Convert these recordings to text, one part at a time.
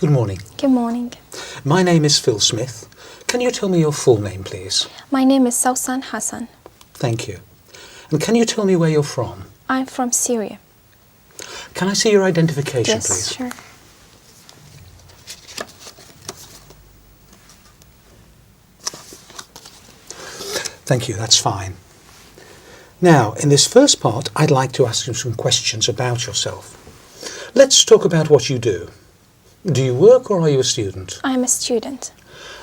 Good morning. Good morning. My name is Phil Smith. Can you tell me your full name, please? My name is Sausan Hassan. Thank you. And can you tell me where you're from? I'm from Syria. Can I see your identification, Yes, please? sure. Thank you, that's fine. Now, in this first part, I'd like to ask you some questions about yourself. Let's talk about what you do. Do you work or are you a student? I'm a student.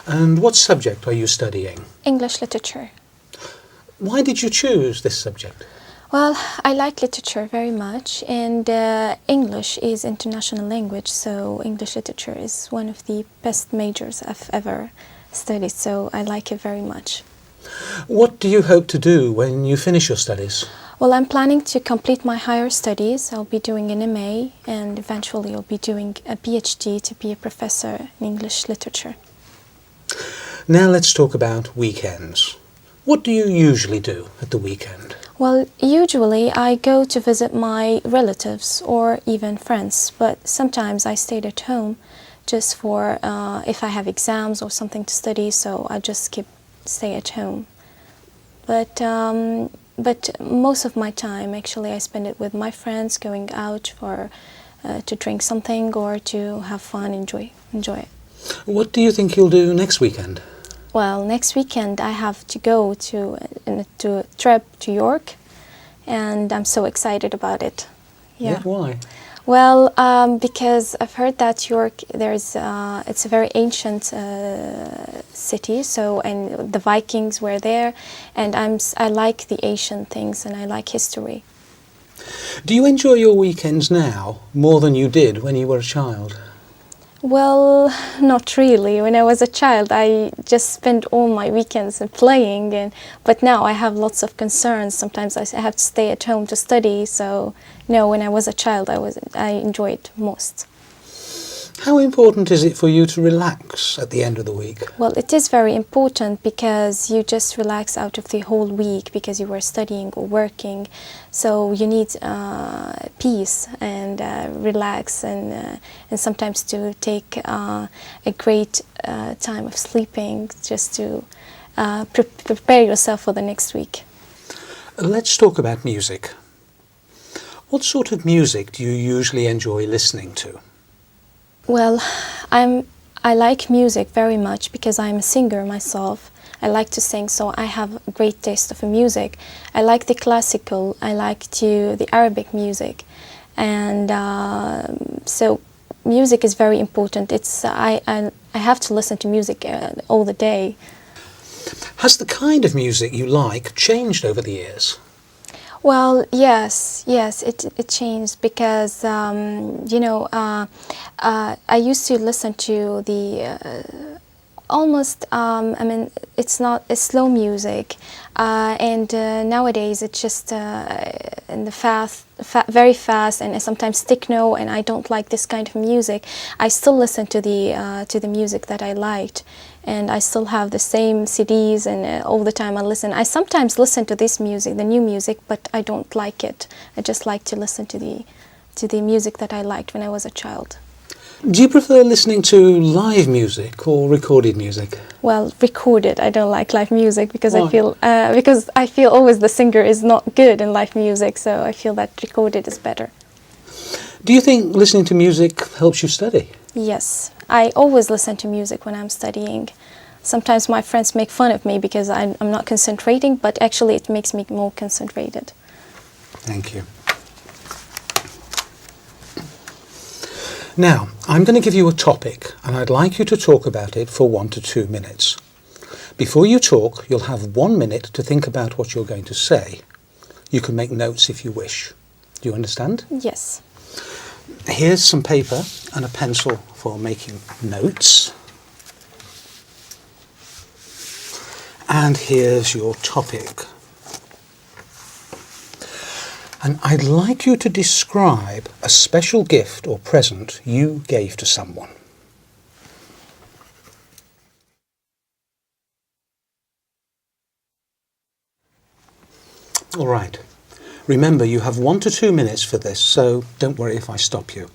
And what subject are you studying? English literature. Why did you choose this subject? Well, I like literature very much, and English is international language, so English literature is one of the best majors I've ever studied, so I like it very much. What do you hope to do when you finish your studies? Well, I'm planning to complete my higher studies. I'll be doing an MA, and eventually I'll be doing a PhD to be a professor in English literature. Now let's talk about weekends. What do you usually do at the weekend? Well, usually I go to visit my relatives or even friends, but sometimes I stay at home just for if I have exams or something to study, so I just stay at home. But most of my time, actually, I spend it with my friends, going out for to drink something or to have fun, enjoy it. What do you think you'll do next weekend? Well, next weekend I have to go to a trip to York, and I'm so excited about it. Yeah, why? Well, because I've heard that York, it's a very ancient city. So, and the Vikings were there, and I like the ancient things, and I like history. Do you enjoy your weekends now more than you did when you were a child? Well, not really. When I was a child, I just spent all my weekends playing, but now I have lots of concerns. Sometimes I have to stay at home to study. So, no, when I was a child, I enjoyed most. How important is it for you to relax at the end of the week? Well, it is very important because you just relax out of the whole week because you were studying or working. So you need peace and relax and sometimes to take a great time of sleeping just to prepare yourself for the next week. Let's talk about music. What sort of music do you usually enjoy listening to? Well, I like music very much because I'm a singer myself. I like to sing, so I have a great taste of music. I like the classical, I like the Arabic music, and so music is very important. I have to listen to music all the day. Has the kind of music you like changed over the years? Well, yes, it changed because I used to listen to the almost it's slow music, and nowadays it's just in the very fast, and sometimes techno, and I don't like this kind of music. I still listen to the music that I liked, and I still have the same CDs, and all the time I listen. I sometimes listen to this music, the new music, but I don't like it. I just like to listen to the music that I liked when I was a child. Do you prefer listening to live music or recorded music? Well, recorded. I don't like live music because Why? I feel always the singer is not good in live music, so I feel that recorded is better. Do you think listening to music helps you study? Yes, I always listen to music when I'm studying. Sometimes my friends make fun of me because I'm not concentrating, but actually it makes me more concentrated. Thank you. Now, I'm going to give you a topic, and I'd like you to talk about it for 1 to 2 minutes. Before you talk, you'll have 1 minute to think about what you're going to say. You can make notes if you wish. Do you understand? Yes. Here's some paper and a pencil for making notes. And here's your topic. And I'd like you to describe a special gift or present you gave to someone. All right. Remember, you have 1 to 2 minutes for this, so don't worry if I stop you.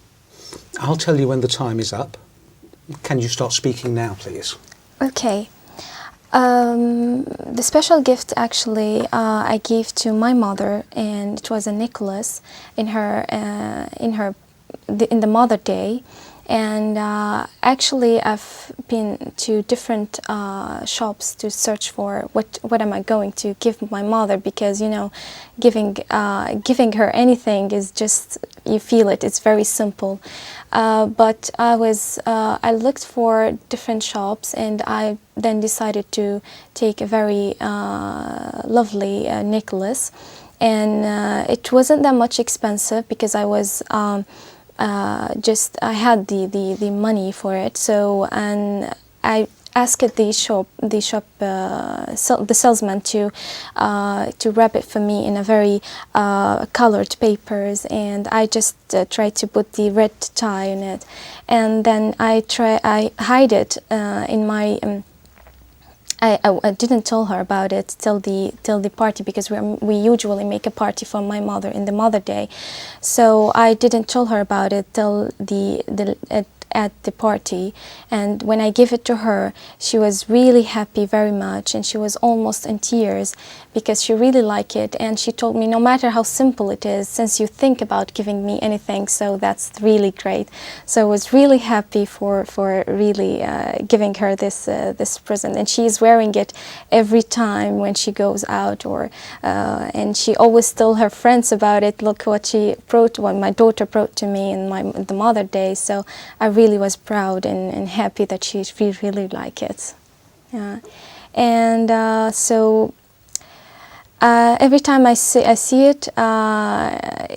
I'll tell you when the time is up, Can you start speaking now, please? Okay. The special gift actually I gave to my mother, and it was a necklace in the Mother Day. And actually, I've been to different shops to search for what am I going to give my mother, because you know, giving her anything is just, you feel it. It's very simple. But I looked for different shops, and I then decided to take a very lovely necklace, and it wasn't that much expensive because I was. I had the money for it, so, and I asked the salesman to wrap it for me in a very colored papers, and I just tried to put the red tie in it, and then I hide it in my. I didn't tell her about it till the party, because we usually make a party for my mother in the Mother Day, so I didn't tell her about it till at the party. And when I gave it to her, she was really happy very much, and she was almost in tears because she really liked it, and she told me, no matter how simple it is, since you think about giving me anything, so that's really great. So I was really happy for really giving her this present, and she's wearing it every time when she goes out, or and she always tell her friends about it. Look what my daughter brought to me in the Mother Day. So I really was proud and happy that she really liked it. Yeah. And so every time I see it,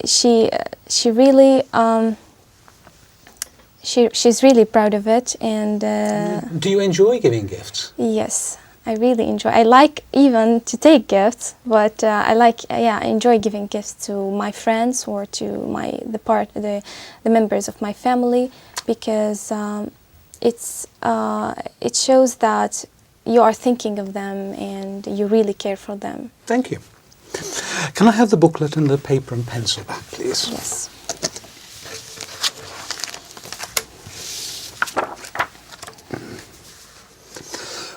she really she's really proud of it. And do you enjoy giving gifts? Yes, I really enjoy. I like even to take gifts, but I enjoy giving gifts to my friends or to the members of my family, because it shows that you are thinking of them and you really care for them. Thank you. Can I have the booklet and the paper and pencil back, please? Yes.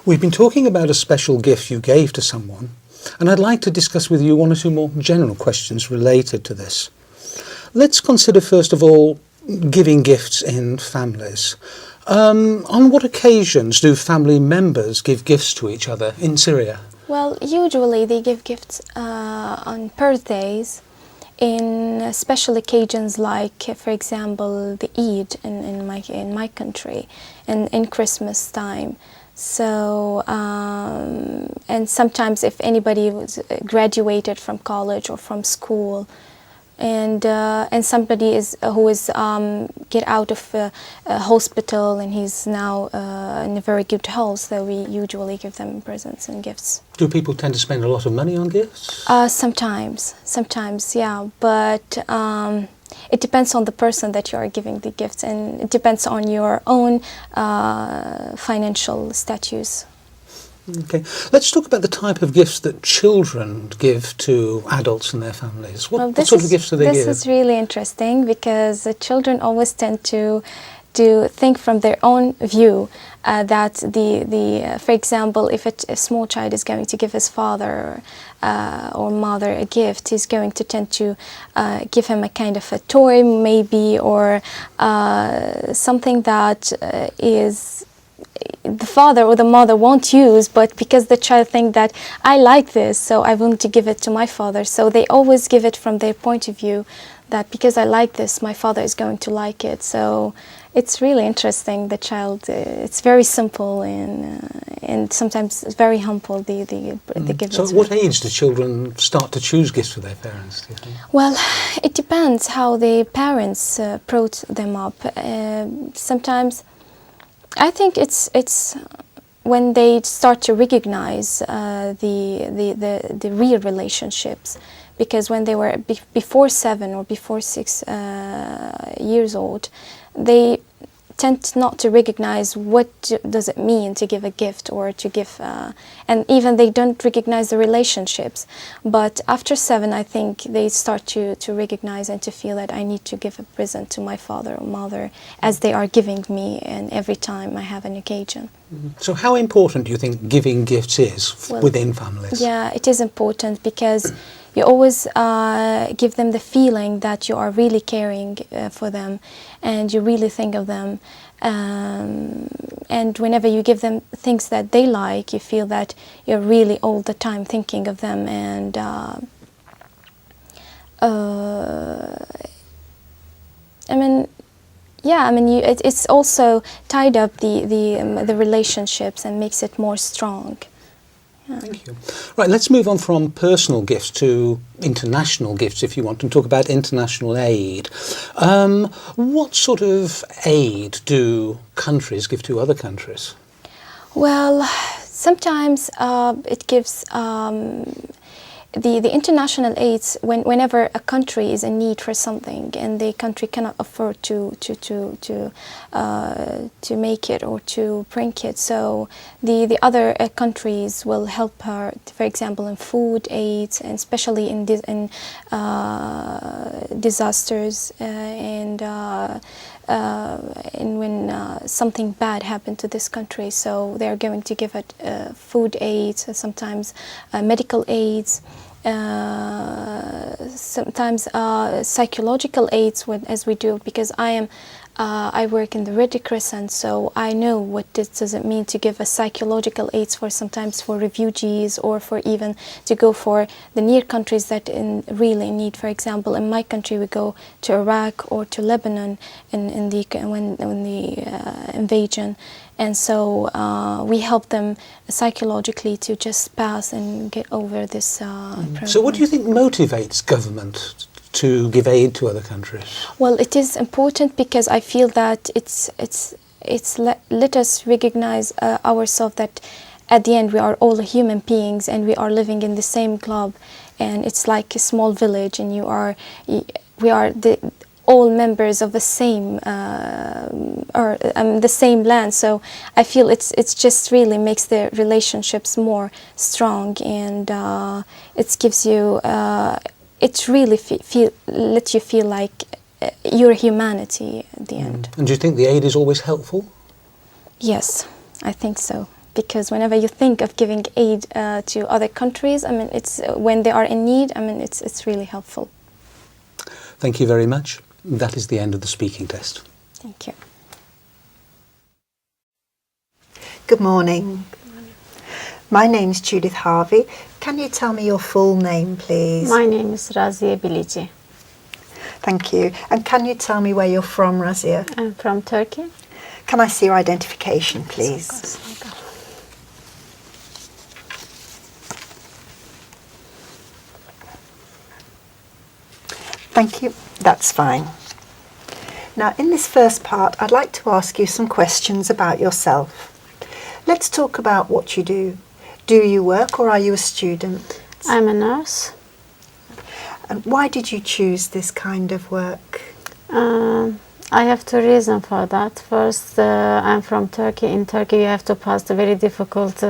We've been talking about a special gift you gave to someone, and I'd like to discuss with you one or two more general questions related to this. Let's consider first of all giving gifts in families. On what occasions do family members give gifts to each other in Syria? Well, usually they give gifts on birthdays, in special occasions like, for example, the Eid in my country, and in Christmas time. So, and sometimes if anybody was graduated from college or from school, and somebody who is get out of a hospital and he's now in a very good health, so we usually give them presents and gifts. Do people tend to spend a lot of money on gifts? Sometimes, yeah, but it depends on the person that you are giving the gifts, and it depends on your own financial status. Okay, let's talk about the type of gifts that children give to adults and their families. What sort of gifts do they give? This is really interesting, because the children always tend to think from their own view. That for example, if a small child is going to give his father or mother a gift, he's going to tend to give him a kind of a toy, maybe, or something that is the father or the mother won't use, but because the child thinks that I like this, so I want to give it to my father. So they always give it from their point of view, that because I like this, my father is going to like it. So it's really interesting. The child, it's very simple and sometimes very humble. The gifts. So at what age do children start to choose gifts for their parents, do you think? Well, it depends how the parents brought them up. Sometimes I think it's when they start to recognize the real relationships, because when they were before 7 or before 6 years old, they tend not to recognize what does it mean to give a gift or to give, and even they don't recognize the relationships. But after 7, I think they start to recognize and to feel that I need to give a present to my father or mother as they are giving me, and every time I have an occasion. So how important do you think giving gifts is Well, within families? Yeah, it is important because you always give them the feeling that you are really caring for them and you really think of them. And whenever you give them things that they like, you feel that you're really all the time thinking of them. And I mean, yeah, I mean, it's also tied up the relationships and makes it more strong. Yeah. Thank you. Right, let's move on from personal gifts to international gifts, if you want, and talk about international aid. What sort of aid do countries give to other countries? Well, sometimes it gives the international aids whenever a country is in need for something and the country cannot afford to make it or to bring it, so the other countries will help her, for example, in food aids, and especially in disasters and when something bad happened to this country, so they're going to give it food aids, sometimes medical aids, sometimes psychological aids, as we do, because I work in the Red Crescent, so I know what does it mean to give a psychological aids for sometimes for refugees or for even to go for the near countries that really need. For example, in my country, we go to Iraq or to Lebanon when the invasion, and so we help them psychologically to just pass and get over this problem. So what do you think motivates government to give aid to other countries? Well, it is important because I feel that let us recognize ourselves that at the end we are all human beings and we are living in the same club, and it's like a small village, and we are all members of the same the same land. So I feel it's just really makes the relationships more strong, and it gives you. It really lets you feel like your humanity at the end. And do you think the aid is always helpful? Yes, I think so. Because whenever you think of giving aid to other countries, I mean, it's when they are in need. I mean, it's really helpful. Thank you very much. That is the end of the speaking test. Thank you. Good morning. My name's Judith Harvey. Can you tell me your full name, please? My name is Raziye Bilici. Thank you. And can you tell me where you're from, Razia? I'm from Turkey. Can I see your identification, please? Thank you. That's fine. Now, in this first part, I'd like to ask you some questions about yourself. Let's talk about what you do. Do you work or are you a student? I'm a nurse. And why did you choose this kind of work? I have two reasons for that. First, I'm from Turkey. In Turkey, you have to pass the very difficult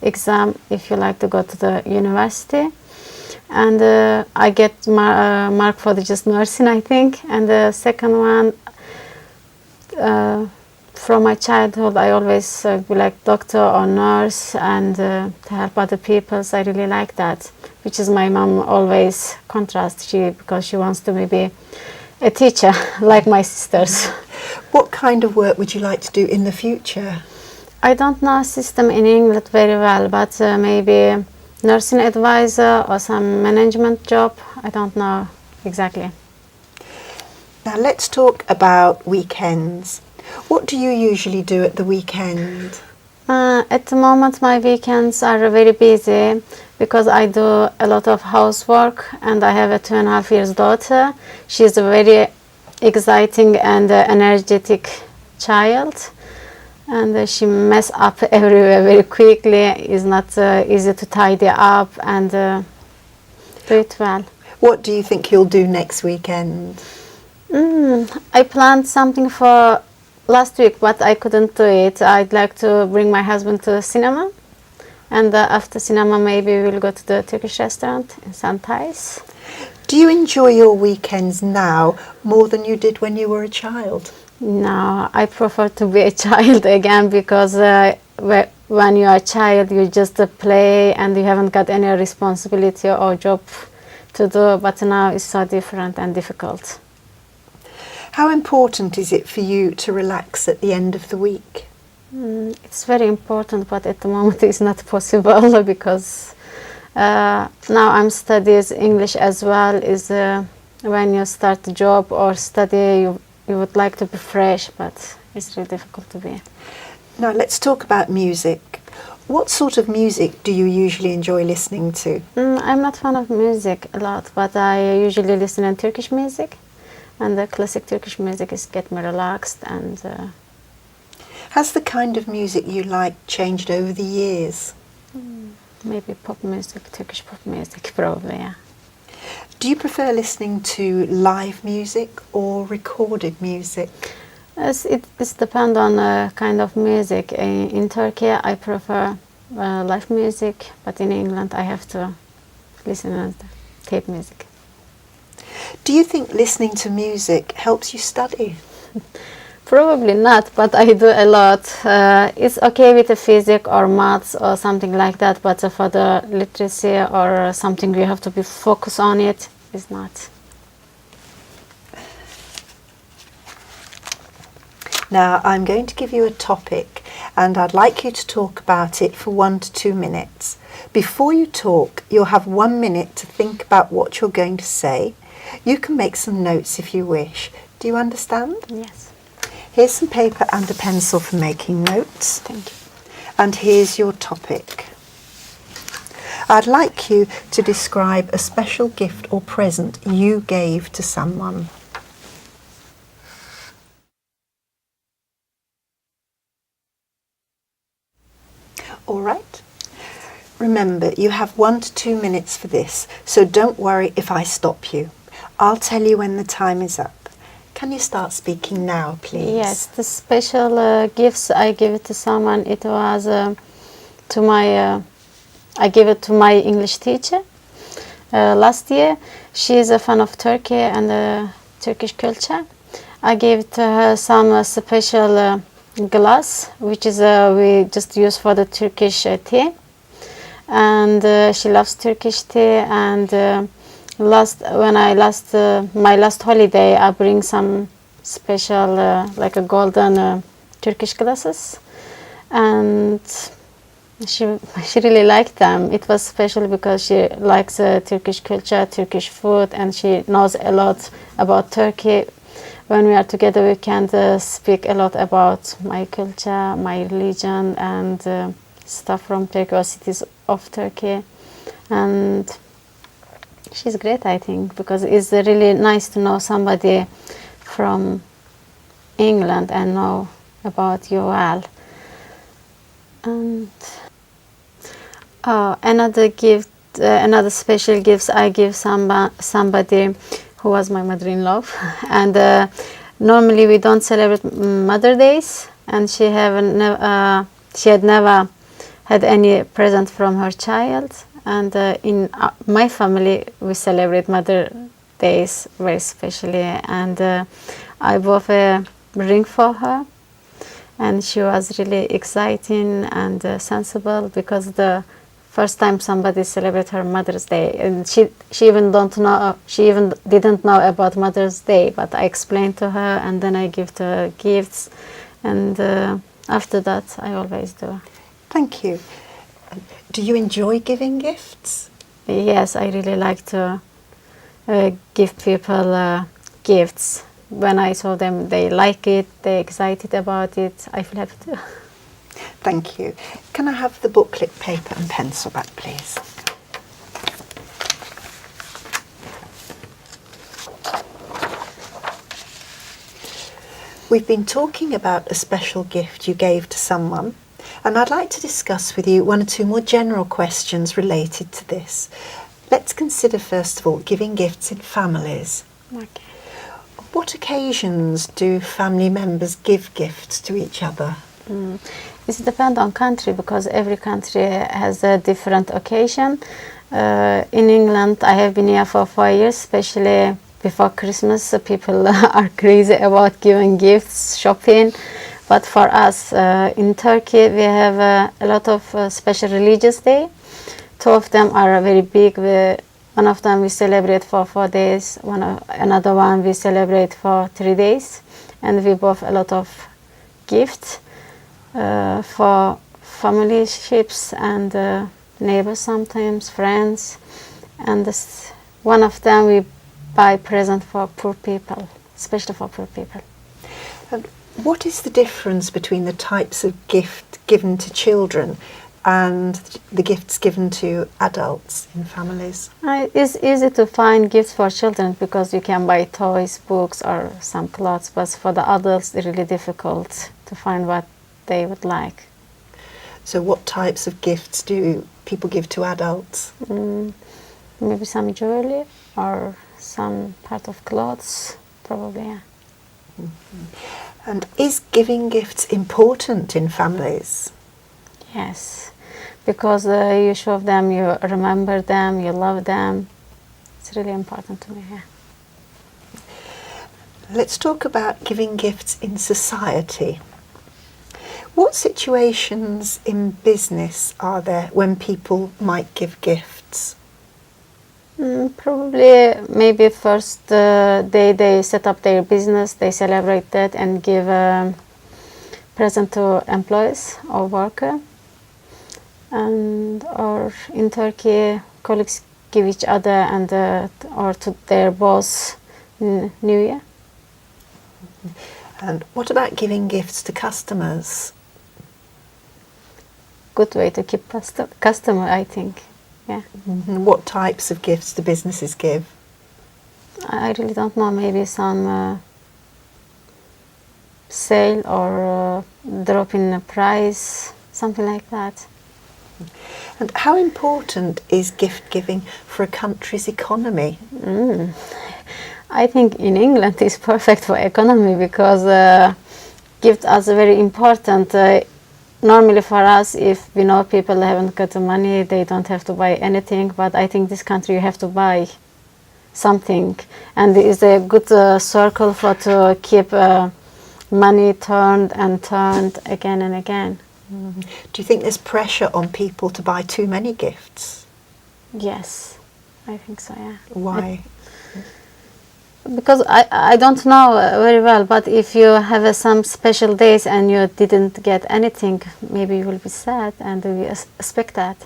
exam if you like to go to the university. And I get mark for just nursing, I think. And the second one, from my childhood, I always be like doctor or nurse and to help other people. So I really like that, which is my mom always contrast because she wants to be a teacher like my sisters. What kind of work would you like to do in the future? I don't know system in England very well, but maybe nursing advisor or some management job. I don't know exactly. Now let's talk about weekends. What do you usually do at the weekend? At the moment, my weekends are very busy because I do a lot of housework and I have a 2.5 years daughter. She's a very exciting and energetic child, and she mess up everywhere very quickly. It's not easy to tidy up and do it well. What do you think you'll do next weekend? I planned something for last week, but I couldn't do it. I'd like to bring my husband to cinema, and after cinema maybe we'll go to the Turkish restaurant in Santais. Do you enjoy your weekends now more than you did when you were a child? No, I prefer to be a child again, because when you are a child you just play and you haven't got any responsibility or job to do, but now it's so different and difficult. How important is it for you to relax at the end of the week? It's very important, but at the moment it's not possible because now I'm studying English as well. Is when you start a job or study, you would like to be fresh, but it's really difficult to be. Now let's talk about music. What sort of music do you usually enjoy listening to? I'm not fan of music a lot, but I usually listen to Turkish music, and the classic Turkish music is get me relaxed. And Has the kind of music you like changed over the years? maybe pop music, Turkish pop music, probably, yeah. Do you prefer listening to live music or recorded music? It depends on the kind of music. In Turkey, I prefer live music, but in England, I have to listen to tape music. Do you think listening to music helps you study? Probably not, but I do a lot. It's okay with the physics or maths or something like that, but for the literacy or something you have to be focused on it, it's not. Now I'm going to give you a topic and I'd like you to talk about it for 1 to 2 minutes. Before you talk, you'll have 1 minute to think about what you're going to say. You can make some notes if you wish. Do you understand? Yes. Here's some paper and a pencil for making notes. Thank you. And here's your topic. I'd like you to describe a special gift or present you gave to someone. All right. Remember, you have 1 to 2 minutes for this, so don't worry if I stop you. I'll tell you when the time is up. Can you start speaking now, please? Yes, the special gifts I give it to someone, it was to my, I gave it to my English teacher last year. She is a fan of Turkey and Turkish culture. I gave to her some special glass, which is we just use for the Turkish tea. And she loves Turkish tea, and my last holiday, I bring some special like a golden Turkish glasses, and she really liked them. It was special because she likes Turkish culture, Turkish food, and she knows a lot about Turkey. When we are together, we can speak a lot about my culture, my religion, and stuff from Turkey or cities of Turkey. And she's great, I think, because it's really nice to know somebody from England and know about you well. And another gift, another special gifts I give somebody who was my mother-in-law. And normally we don't celebrate Mother Days, and she had never had any present from her child. And in my family, we celebrate Mother Days very especially. And I bought a ring for her, and she was really exciting and sensible, because the first time somebody celebrate her Mother's Day, and she even didn't know about Mother's Day. But I explained to her, and then I give her gifts, and after that, I always do. Thank you. Do you enjoy giving gifts? Yes, I really like to give people gifts. When I saw them, they like it, they're excited about it, I feel happy too. Thank you. Can I have the booklet, paper and pencil back, please? We've been talking about a special gift you gave to someone, and I'd like to discuss with you 1 or 2 more general questions related to this. Let's consider first of all giving gifts in families. Okay. What occasions do family members give gifts to each other? It depends on country because every country has a different occasion. In England, I have been here for 4 years, especially before Christmas. People are crazy about giving gifts, shopping. But for us in Turkey, we have a lot of special religious day. Two of them are very big. One of them we celebrate for 4 days. Another one we celebrate for 3 days. And we both a lot of gifts for family ships and neighbors sometimes, friends. And one of them we buy present for poor people, especially for poor people. And what is the difference between the types of gift given to children and the gifts given to adults in families? It's easy to find gifts for children because you can buy toys, books, or some clothes. But for the adults, it's really difficult to find what they would like. So what types of gifts do people give to adults? Maybe some jewelry or some part of clothes, probably, yeah. And is giving gifts important in families? Yes, because you show them, you remember them, you love them. It's really important to me, yeah. Let's talk about giving gifts in society. What situations in business are there when people might give gifts? Probably maybe first day they set up their business, they celebrate that and give a present to employees or worker. And or in Turkey, colleagues give each other and or to their boss in New Year. And what about giving gifts to customers? Good way to keep customer, I think. Yeah. What types of gifts do businesses give? I really don't know. Maybe some sale or drop in the price, something like that. And how important is gift giving for a country's economy? I think in England it's perfect for economy because gifts are very important. Normally for us, if we know people haven't got the money, they don't have to buy anything. But I think this country you have to buy something, and it's a good circle for to keep money turned and turned again and again. Do you think there's pressure on people to buy too many gifts? Yes, I think so. Yeah. Why? Because I don't know very well, but if you have some special days and you didn't get anything, maybe you will be sad and we expect that.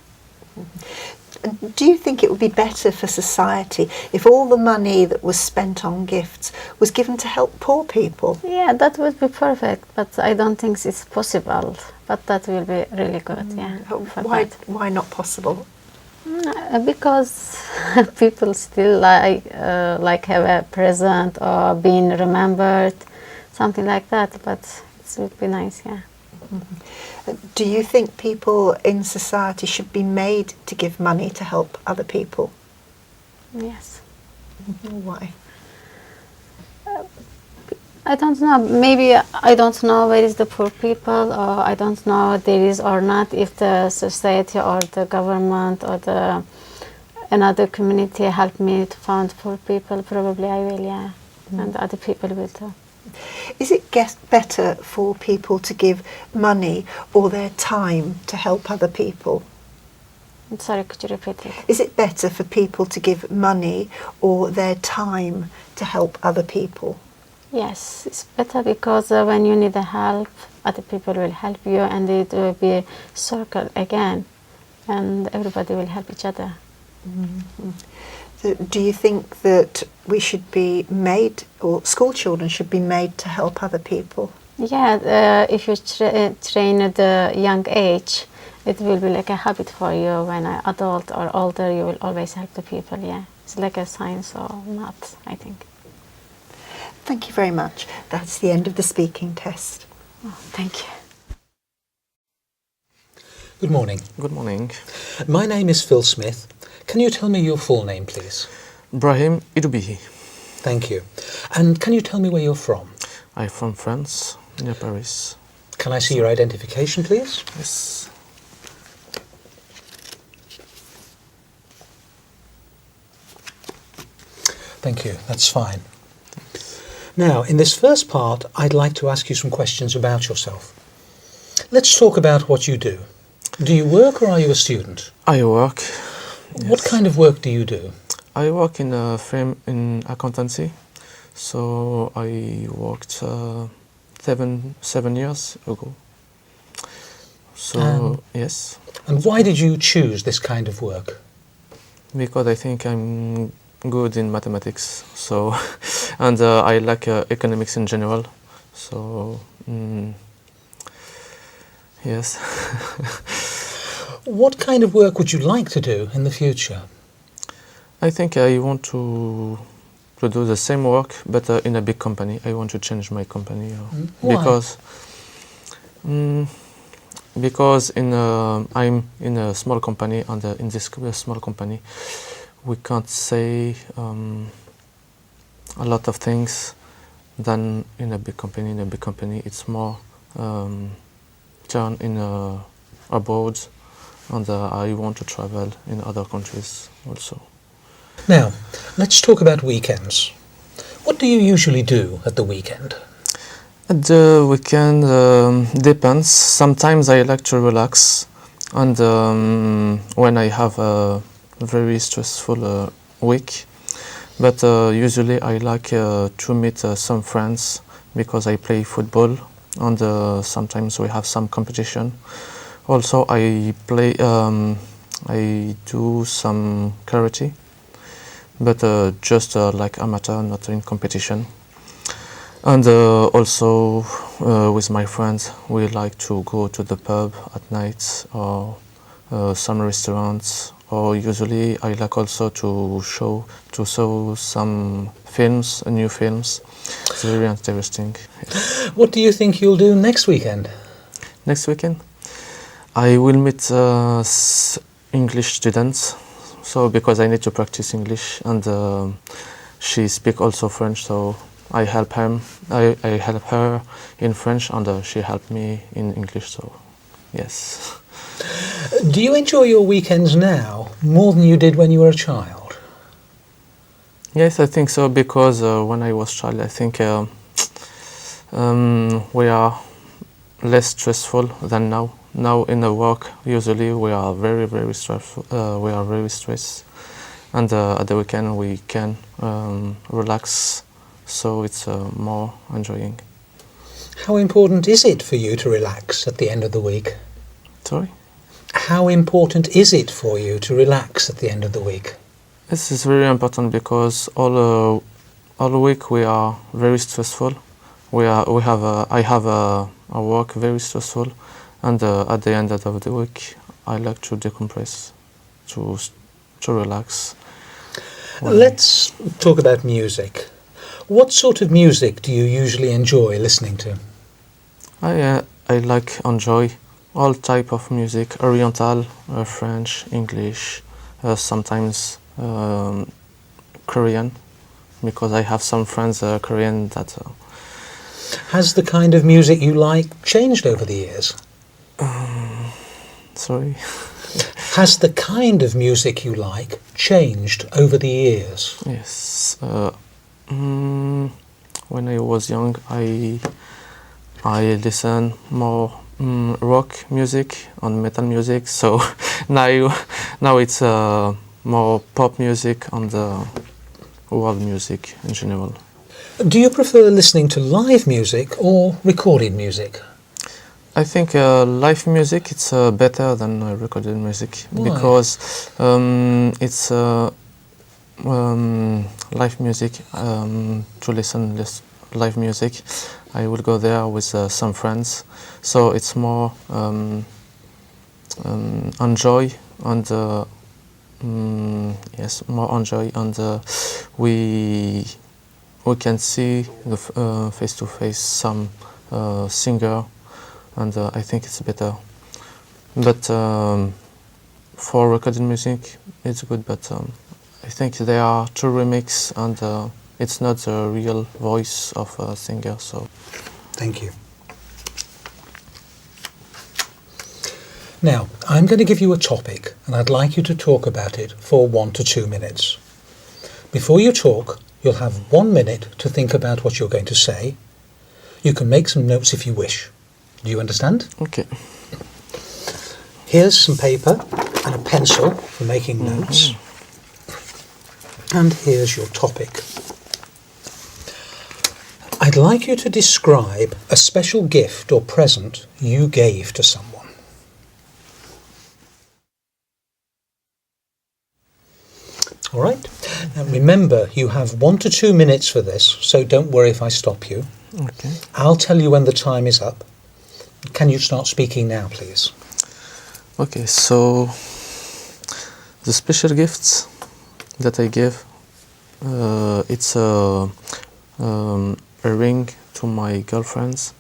Do you think it would be better for society if all the money that was spent on gifts was given to help poor people? Yeah, that would be perfect, but I don't think it's possible. But that will be really good, yeah. Why not possible? Because people still like have a present or being remembered, something like that. But it would be nice, yeah. Do you think people in society should be made to give money to help other people? Yes. Why? I don't know. Maybe I don't know where is the poor people, or I don't know there is or not. If the society or the government or the another community help me to find poor people, probably I will, yeah, and other people will too. Is it better for people to give money or their time to help other people? I'm sorry, could you repeat it? Is it better for people to give money or their time to help other people? Yes, it's better because when you need help, other people will help you and it will be a circle again and everybody will help each other. So do you think that we should be made, or school children should be made to help other people? Yeah, if you train at a young age, it will be like a habit for you. When an adult or older, you will always help the people, yeah. It's like a science or math, I think. Thank you very much. That's the end of the speaking test. Oh, thank you. Good morning. Good morning. My name is Phil Smith. Can you tell me your full name, please? Brahim Idubihi. Thank you. And can you tell me where you're from? I'm from France, near Paris. Can I see your identification, please? Yes. Thank you. That's fine. Now, in this first part, I'd like to ask you some questions about yourself. Let's talk about what you do. Do you work or are you a student? I work. What Yes. kind of work do you do? I work in a firm in accountancy. So I worked 7 years ago. So yes, And why did you choose this kind of work? because I think I'm good in mathematics. So and I like economics in general. So yes. What kind of work would you like to do in the future? I think I want to do the same work, but in a big company. I want to change my company Why? because I'm in a small company, and in this small company, we can't say a lot of things than in a big company. In a big company, it's more turn in abroad, and I want to travel in other countries also. Now, let's talk about weekends. What do you usually do at the weekend? At the weekend depends. Sometimes I like to relax, and when I have a very stressful week. But usually I like to meet some friends because I play football, and sometimes we have some competition. Also, I do some karate, but just like amateur, not in competition. And also with my friends, we like to go to the pub at night, or some restaurants, or usually I like also to show some films, new films. It's very interesting. What do you think you'll do next weekend? Next weekend, I will meet English students. So because I need to practice English, and she speaks also French, so I help him. I help her in French, and she helped me in English. So yes. Do you enjoy your weekends now more than you did when you were a child? Yes, I think so, because when I was child, I think we are less stressful than now. Now in the work, usually we are very, very stressful. We are very stressed, and at the weekend we can relax, so it's more enjoying. How important is it for you to relax at the end of the week? Sorry? How important is it for you to relax at the end of the week? This is very important because all week we are very stressful. I have a work very stressful, and at the end of the week I like to decompress, to relax. Let's talk about music. What sort of music do you usually enjoy listening to? I enjoy all type of music: Oriental, French, English, sometimes Korean, because I have some friends Korean that. Has the kind of music you like changed over the years? Sorry. Has the kind of music you like changed over the years? Yes. When I was young, I listen more rock music and metal music. So now it's more pop music and world music in general. Do you prefer listening to live music or recorded music? I think live music it's better than recorded music. Why? Because it's live music. To listen live music, I will go there with some friends, so it's more enjoy and yes, more enjoy, and we can see the face to face some singer, and I think it's better. But for recorded music, it's good, but I think there are two remix, and it's not the real voice of a singer. So Thank you. Now, I'm going to give you a topic and I'd like you to talk about it for 1 to 2 minutes. Before you talk, you'll have 1 minute to think about what you're going to say. You can make some notes if you wish. Do you understand? okay. Here's some paper and a pencil for making notes. And here's your topic. I'd like you to describe a special gift or present you gave to someone. All right. Now remember, you have 1 to 2 minutes for this, so don't worry if I stop you. Okay. I'll tell you when the time is up. Can you start speaking now, please? Okay, so the special gifts that I give, it's a ring to my girlfriends.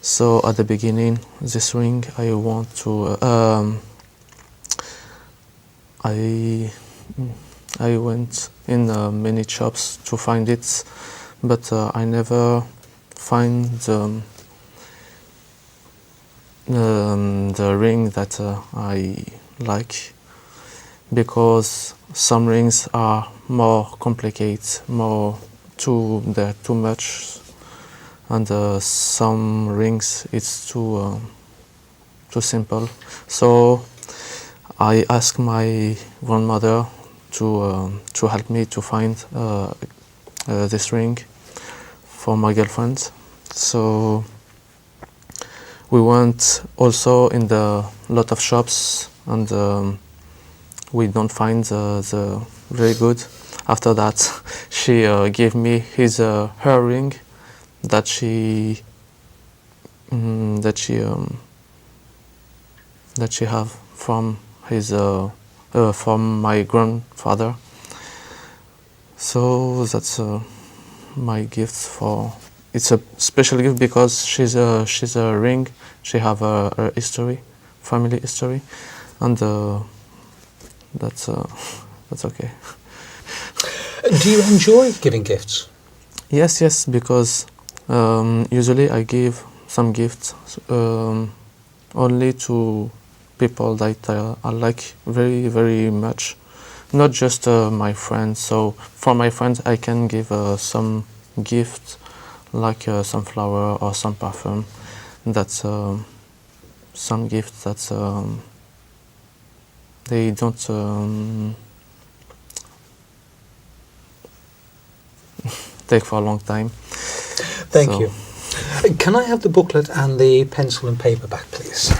So at the beginning, this ring I want to, I went in many shops to find it, but I never find the ring that I like, because some rings are more complicated, they're too much, and some rings it's too simple. So I asked my grandmother to help me to find this ring for my girlfriend. So we went also in the lot of shops, and we don't find the very good. After that, she gave me her ring that she have from my grandfather. So that's my gift for. It's a special gift because she's a ring. She have a history, family history, and that's okay. Do you enjoy giving gifts? Yes, because usually I give some gifts only to people that I like very, very much, not just my friends. So for my friends, I can give some gifts like some flower or some perfume. That's some gifts that they don't take for a long time. Thank So- you. Can I have the booklet and the pencil and paper back, please?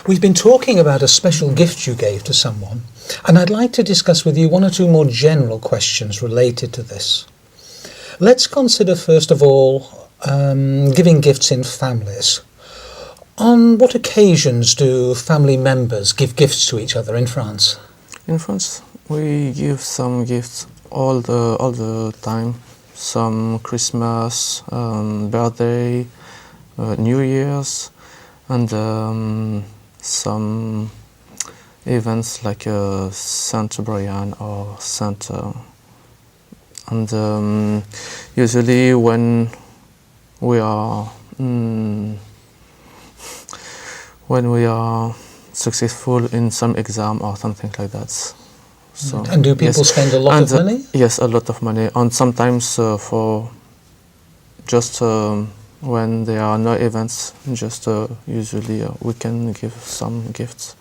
We've been talking about a special gift you gave to someone, and I'd like to discuss with you 1 or 2 more general questions related to this. Let's consider, first of all, giving gifts in families. On what occasions do family members give gifts to each other in France? In France, we give some gifts all the time. Some Christmas, birthday, New Year's, and some events like Saint Brian or Saint. And usually when we are successful in some exam or something like that. So, And do people spend a lot of money? Yes, a lot of money. And sometimes for just when there are no events, just usually we can give some gifts.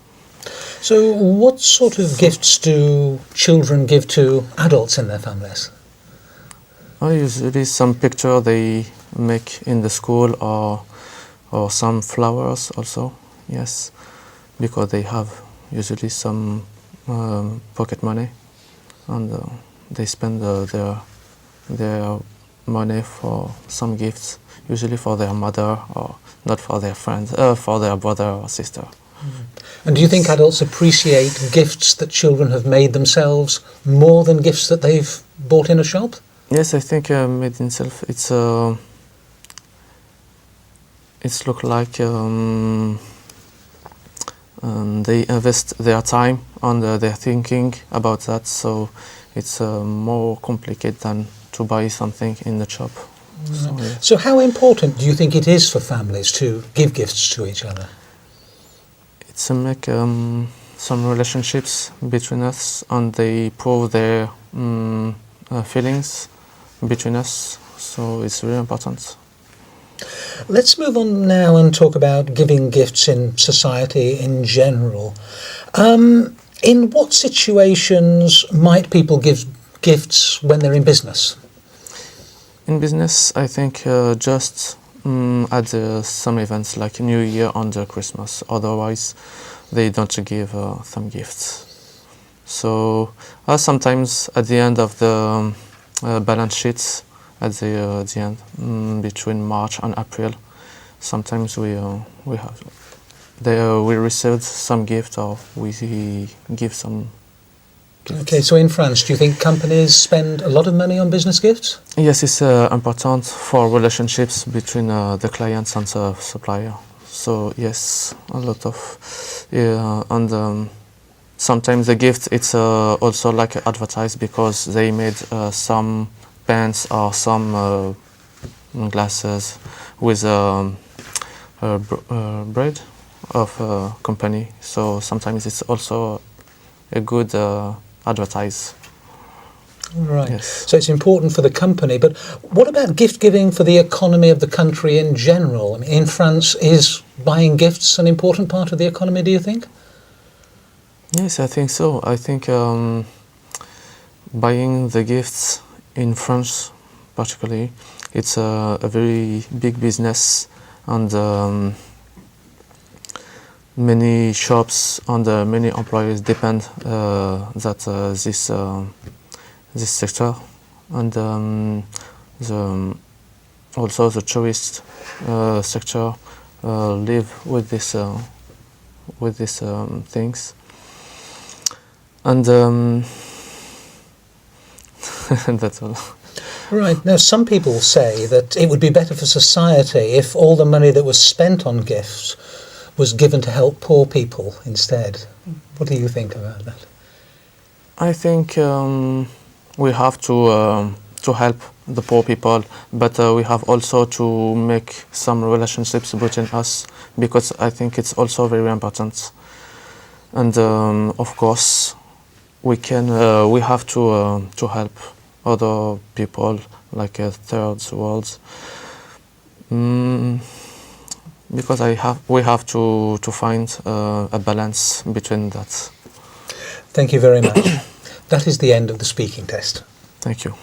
So what sort of gifts do children give to adults in their families? Usually some picture they make in the school, or some flowers also, yes, because they have usually some pocket money, and they spend their money for some gifts, usually for their mother, or not for their friends, for their brother or sister. And do you think adults appreciate gifts that children have made themselves more than gifts that they've bought in a shop? Yes, I think made in self. It's look like they invest their time and their thinking about that, so it's more complicated than to buy something in the shop. So, yeah. So how important do you think it is for families to give gifts to each other? It's make some relationships between us, and they prove their feelings between us, so it's really important. Let's move on now and talk about giving gifts in society in general. In what situations might people give gifts when they're in business? In business, I think just at some events like New Year and Christmas. Otherwise, they don't give some gifts. So sometimes at the end of the balance sheets, at the end between March and April, sometimes we received some gift, or we give some gifts. Okay, so in France, do you think companies spend a lot of money on business gifts? Yes, it's important for relationships between the clients and the supplier. So yes, a lot of, and sometimes the gift it's also like advertised, because they made some pens or some glasses with bread of a company. So sometimes it's also a good advertise. Right. Yes. So it's important for the company, but what about gift giving for the economy of the country in general? I mean, in France, is buying gifts an important part of the economy, do you think? Yes, I think so. I think buying the gifts in France, particularly, it's a very big business, and many shops and many employees depend this sector, and also the tourist sector live with these things, and that's all. Right. Now, some people say that it would be better for society if all the money that was spent on gifts was given to help poor people instead. What do you think about that? I think we have to help the poor people, but we have also to make some relationships between us, because I think it's also very important. And of course, we have to help other people, like third world, because we have to find a balance between that. Thank you very much. That is the end of the speaking test. Thank you.